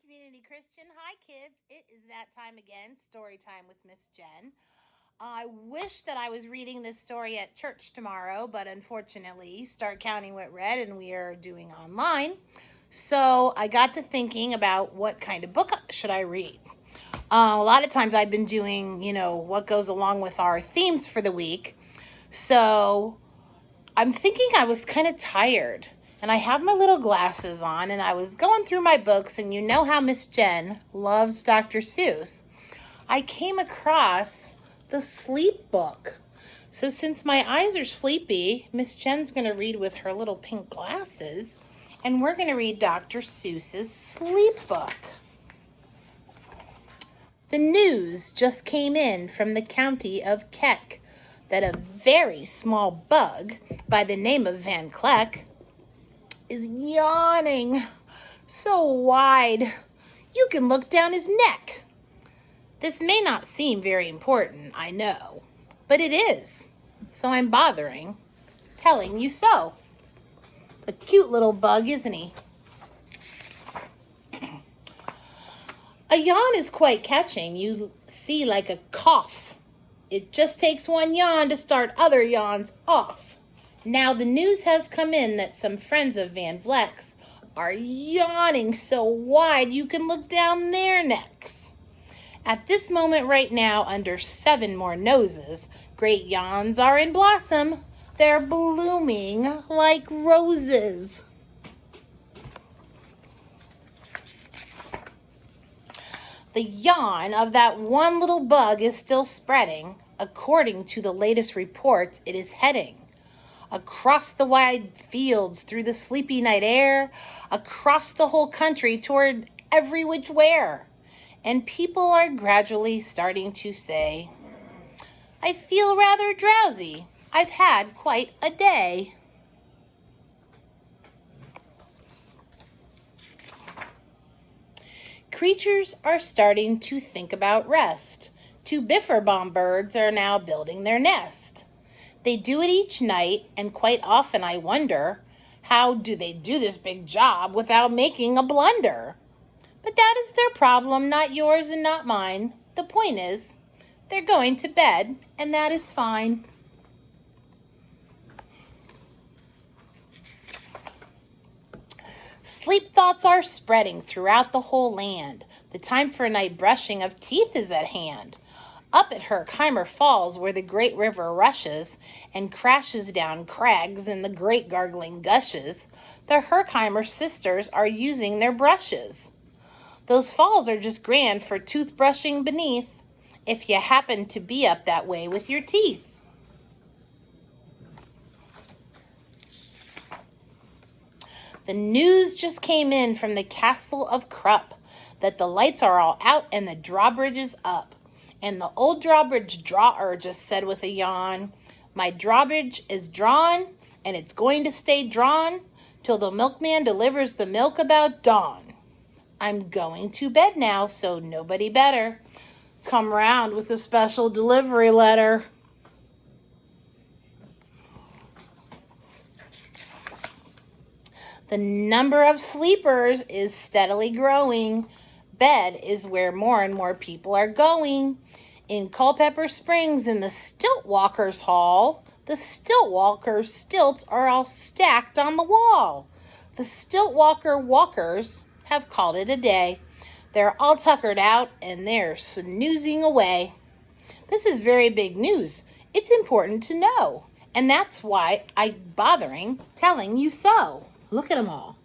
Community Christian. Hi, kids. It is that time again, story time with Miss Jen. I wish that I was reading this story at church tomorrow, but unfortunately, Start Counting went red and we are doing online. So I got to thinking about what kind of book should I read. A lot of times I've been doing, what goes along with our themes for the week. So I'm thinking I was kind of tired. And I have my little glasses on, and I was going through my books, and you know how Miss Jen loves Dr. Seuss. I came across the sleep book. So since my eyes are sleepy, Miss Jen's going to read with her little pink glasses, and we're going to read Dr. Seuss's sleep book. The news just came in from the county of Keck that a very small bug by the name of Van Kleck is yawning so wide you can look down his neck. This may not seem very important, I know, but it is, so I'm bothering telling you so. A cute little bug, isn't he? A yawn is quite catching, you see, like a cough. It just takes one yawn to start other yawns off. Now the news has come in that some friends of Van Vleck's are yawning so wide you can look down their necks. At this moment right now, under 7 more noses, great yawns are in blossom. They're blooming like roses. The yawn of that one little bug is still spreading. According to the latest reports, it is heading across the wide fields, through the sleepy night air, across the whole country, toward every which where. And people are gradually starting to say, I feel rather drowsy. I've had quite a day. Creatures are starting to think about rest. 2 biffer-bomb birds are now building their nest. They do it each night, and quite often I wonder, how do they do this big job without making a blunder? But that is their problem, not yours and not mine. The point is, they're going to bed, and that is fine. Sleep thoughts are spreading throughout the whole land. The time for a night brushing of teeth is at hand. Up at Herkheimer Falls, where the great river rushes and crashes down crags in the great gargling gushes, the Herkheimer sisters are using their brushes. Those falls are just grand for toothbrushing beneath, if you happen to be up that way with your teeth. The news just came in from the castle of Krupp that the lights are all out and the drawbridge is up. And the old drawbridge drawer just said with a yawn, my drawbridge is drawn, and it's going to stay drawn till the milkman delivers the milk about dawn. I'm going to bed now, so nobody better come round with a special delivery letter. The number of sleepers is steadily growing. Bed is where more and more people are going. In Culpeper Springs, in the Stiltwalkers' Hall, the Stiltwalkers' stilts are all stacked on the wall. The Stiltwalker walkers have called it a day. They're all tuckered out and they're snoozing away. This is very big news. It's important to know. And that's why I'm bothering telling you so. Look at them all.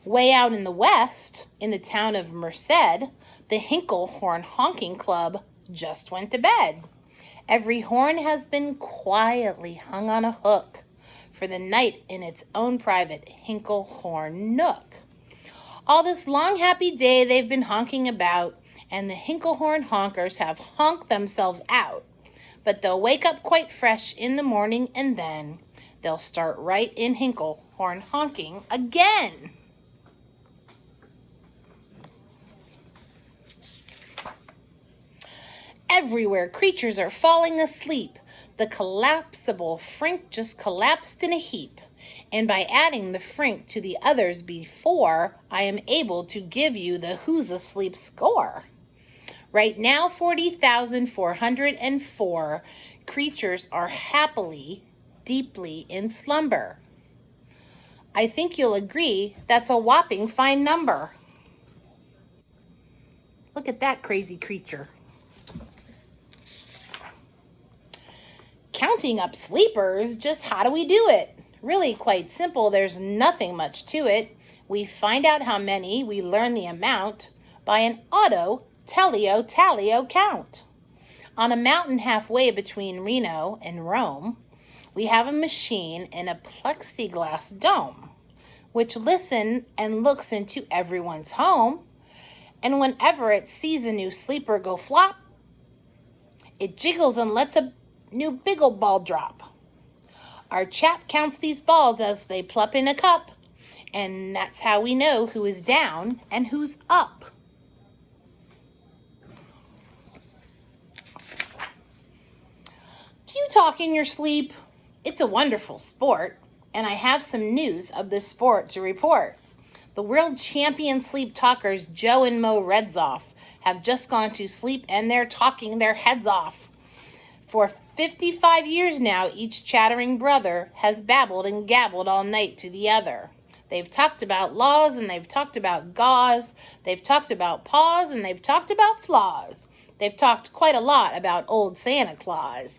Way out in the west, in the town of Merced, the Hinklehorn Honking Club just went to bed. Every horn has been quietly hung on a hook for the night in its own private Hinklehorn nook. All this long happy day they've been honking about, and the Hinklehorn honkers have honked themselves out. But they'll wake up quite fresh in the morning, and then they'll start right in Hinklehorn honking again. Everywhere creatures are falling asleep. The collapsible frink just collapsed in a heap, and by adding the frink to the others before, I am able to give you the who's asleep score. Right now, 40,404 creatures are happily, deeply in slumber. I think you'll agree that's a whopping fine number. Look at that crazy creature. Counting up sleepers, just how do we do it? Really quite simple. There's nothing much to it. We find out how many, we learn the amount by an tally-o count. On a mountain halfway between Reno and Rome, we have a machine in a plexiglass dome, which listens and looks into everyone's home. And whenever it sees a new sleeper go flop, it jiggles and lets a new big old ball drop. Our chap counts these balls as they plop in a cup, and that's how we know who is down and who's up. Do you talk in your sleep? It's a wonderful sport, and I have some news of this sport to report. The world champion sleep talkers Joe and Mo Redzoff have just gone to sleep, and they're talking their heads off. For 55 years now, each chattering brother has babbled and gabbled all night to the other. They've talked about laws and they've talked about gauze. They've talked about paws and they've talked about flaws. They've talked quite a lot about old Santa Claus.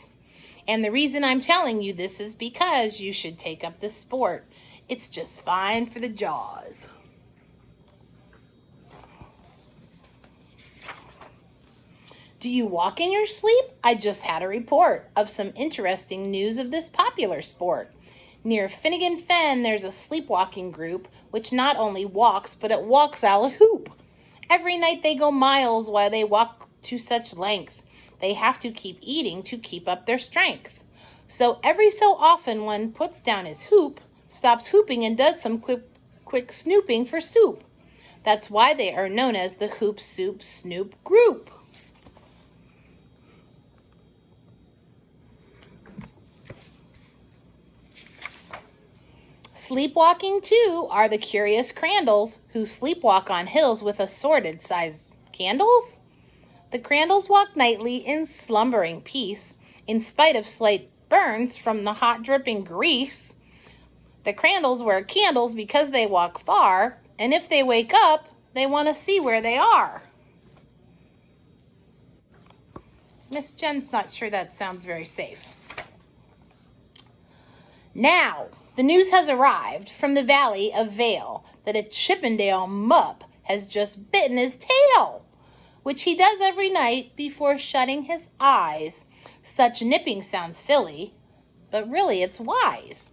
And the reason I'm telling you this is because you should take up this sport. It's just fine for the jaws. Do you walk in your sleep? I just had a report of some interesting news of this popular sport. Near Finnegan Fen, there's a sleepwalking group which not only walks, but it walks a la hoop. Every night they go miles while they walk to such length. They have to keep eating to keep up their strength. So every so often one puts down his hoop, stops hooping, and does some quick snooping for soup. That's why they are known as the Hoop Soup Snoop Group. Sleepwalking, too, are the curious Crandalls who sleepwalk on hills with assorted-sized candles. The Crandalls walk nightly in slumbering peace, in spite of slight burns from the hot dripping grease. The Crandalls wear candles because they walk far, and if they wake up, they want to see where they are. Miss Jen's not sure that sounds very safe. Now, the news has arrived from the Valley of Vale that a Chippendale mup has just bitten his tail, which he does every night before shutting his eyes. Such nipping sounds silly, but really it's wise.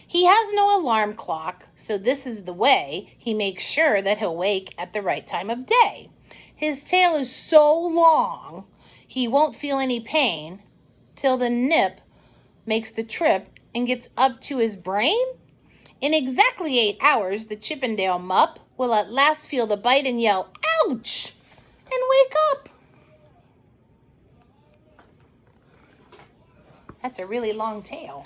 He has no alarm clock, so this is the way he makes sure that he'll wake at the right time of day. His tail is so long, he won't feel any pain till the nip makes the trip and gets up to his brain. In exactly 8 hours, the Chippendale mup will at last feel the bite and yell, "Ouch!" and wake up. That's a really long tail.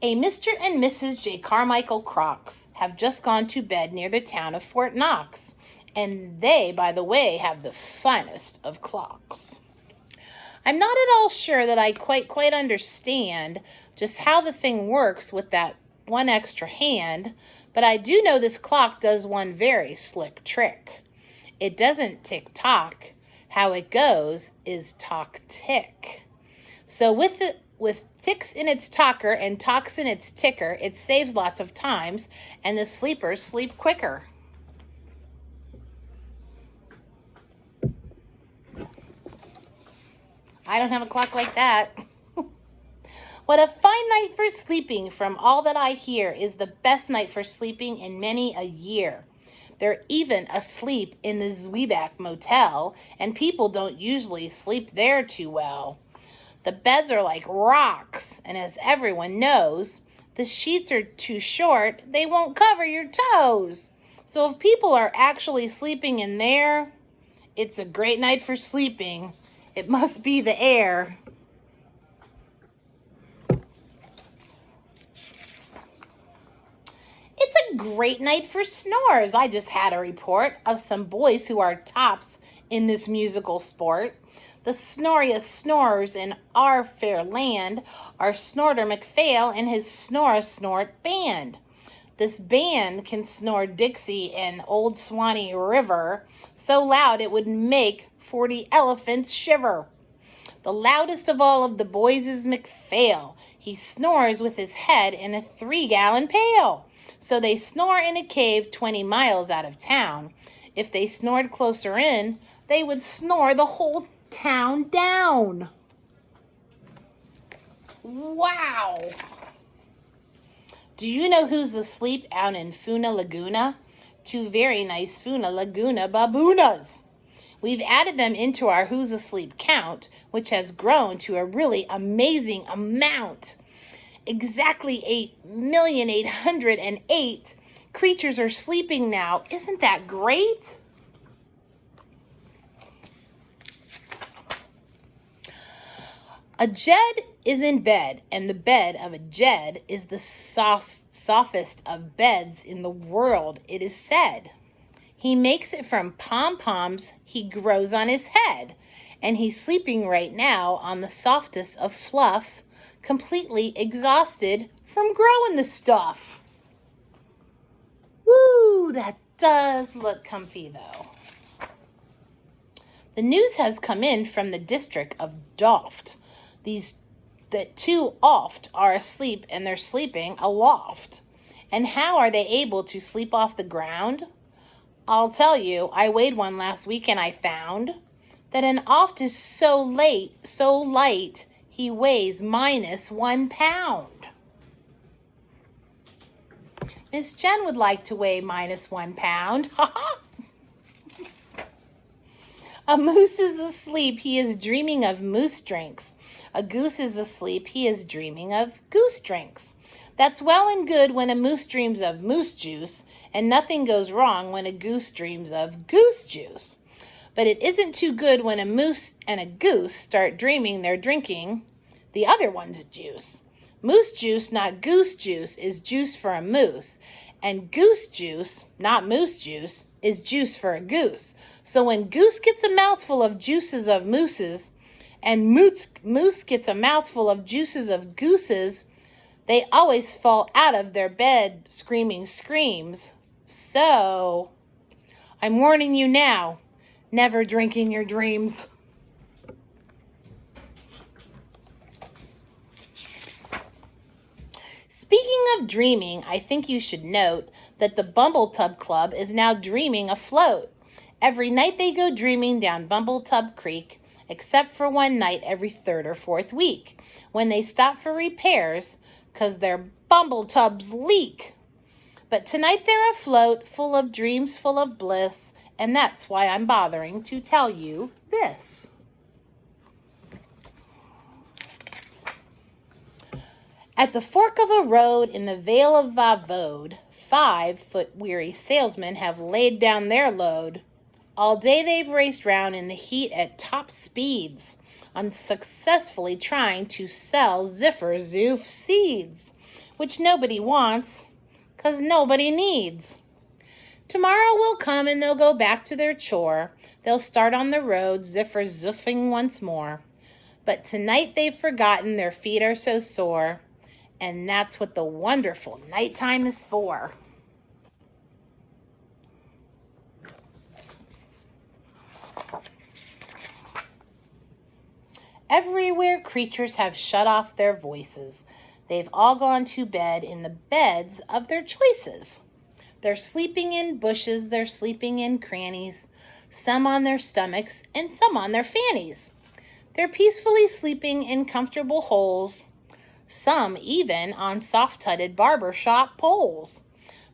A Mr. and Mrs. J. Carmichael Crocs have just gone to bed near the town of Fort Knox, and they, by the way, have the finest of clocks. I'm not at all sure that I quite understand just how the thing works with that one extra hand, but I do know this clock does one very slick trick. It doesn't tick-tock. How it goes is talk-tick. So with ticks in its talker and talks in its ticker, it saves lots of times, and the sleepers sleep quicker. I don't have a clock like that. What a fine night for sleeping. From all that I hear, is the best night for sleeping in many a year. They're even asleep in the Zweeback Motel, and people don't usually sleep there too well. The beds are like rocks, and as everyone knows, the sheets are too short, they won't cover your toes. So if people are actually sleeping in there, it's a great night for sleeping. It must be the air. great night for snores. I just had a report of some boys who are tops in this musical sport. The snoriest snorers in our fair land are Snorter McPhail and his Snore-a-Snort band. This band can snore Dixie and Old Swanee River so loud it would make 40 elephants shiver. The loudest of all of the boys is McPhail. He snores with his head in a 3-gallon pail. So they snore in a cave 20 miles out of town. If they snored closer in, they would snore the whole town down. Wow! Do you know who's asleep out in Funa Laguna? 2 very nice Funa Laguna baboonas. We've added them into our Who's Asleep count, which has grown to a really amazing amount. Exactly 8,808,000 creatures are sleeping now. Isn't that great? A Jed is in bed, and the bed of a Jed is the softest of beds in the world, it is said. He makes it from pom-poms he grows on his head, and he's sleeping right now on the softest of fluff, completely exhausted from growing the stuff. Woo, that does look comfy though. The news has come in from the district of Doft. That 2 oft are asleep, and they're sleeping aloft. And how are they able to sleep off the ground? I'll tell you, I weighed one last week and I found that an oft is so light, he weighs -1 pound. Miss Jen would like to weigh -1 pound. A moose is asleep, he is dreaming of moose drinks. A goose is asleep, he is dreaming of goose drinks. That's well and good when a moose dreams of moose juice, and nothing goes wrong when a goose dreams of goose juice. But it isn't too good when a moose and a goose start dreaming they're drinking the other one's juice. Moose juice, not goose juice, is juice for a moose. And goose juice, not moose juice, is juice for a goose. So when goose gets a mouthful of juices of mooses, and moose gets a mouthful of juices of gooses, they always fall out of their bed screaming screams. So, I'm warning you now, never drink in your dreams. Speaking of dreaming, I think you should note that the Bumbletub Club is now dreaming afloat. Every night they go dreaming down Bumbletub Creek, except for one night every 3rd or 4th week, when they stop for repairs, 'cause their Bumbletubs leak. But tonight they're afloat, full of dreams, full of bliss, and that's why I'm bothering to tell you this. At the fork of a road in the Vale of Vavode, 5-foot-weary salesmen have laid down their load. All day they've raced round in the heat at top speeds, unsuccessfully trying to sell Ziffer Zoof seeds, which nobody wants, 'cause nobody needs. Tomorrow will come and they'll go back to their chore. They'll start on the road, Ziffer Zoofing once more. But tonight they've forgotten their feet are so sore, and that's what the wonderful nighttime is for. Everywhere creatures have shut off their voices. They've all gone to bed in the beds of their choices. They're sleeping in bushes, they're sleeping in crannies, some on their stomachs and some on their fannies. They're peacefully sleeping in comfortable holes, some even on soft-tutted barber shop poles.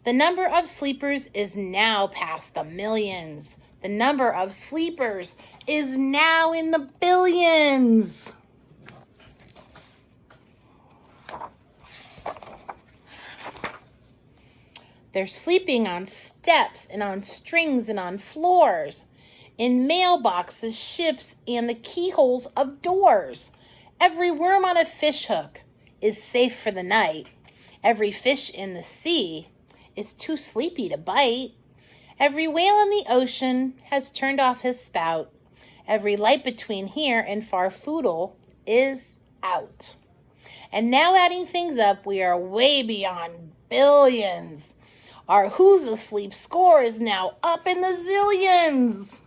The number of sleepers is now past the millions. The number of sleepers is now in the billions. They're sleeping on steps and on strings and on floors, in mailboxes, ships, and the keyholes of doors. Every worm on a fish hook is safe for the night. Every fish in the sea is too sleepy to bite. Every whale in the ocean has turned off his spout. Every light between here and Farfoodle is out. And now adding things up, we are way beyond billions. Our Who's Asleep score is now up in the zillions.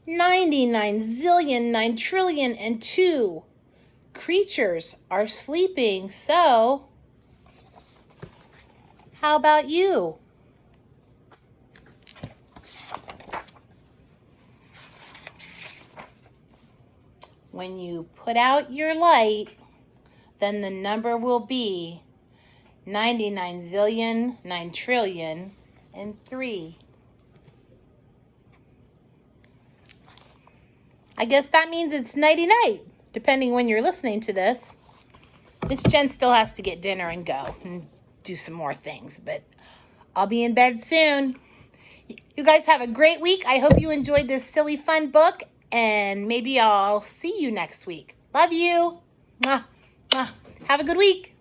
$99,000,000,9,000,000,002 creatures are sleeping, so how about you? When you put out your light, then the number will be 99,000,000,9,000,000,003. I guess that means it's nighty-night, depending when you're listening to this. Miss Jen still has to get dinner and go and do some more things, but I'll be in bed soon. You guys have a great week. I hope you enjoyed this silly, fun book, and maybe I'll see you next week. Love you. Mwah. Mwah. Have a good week.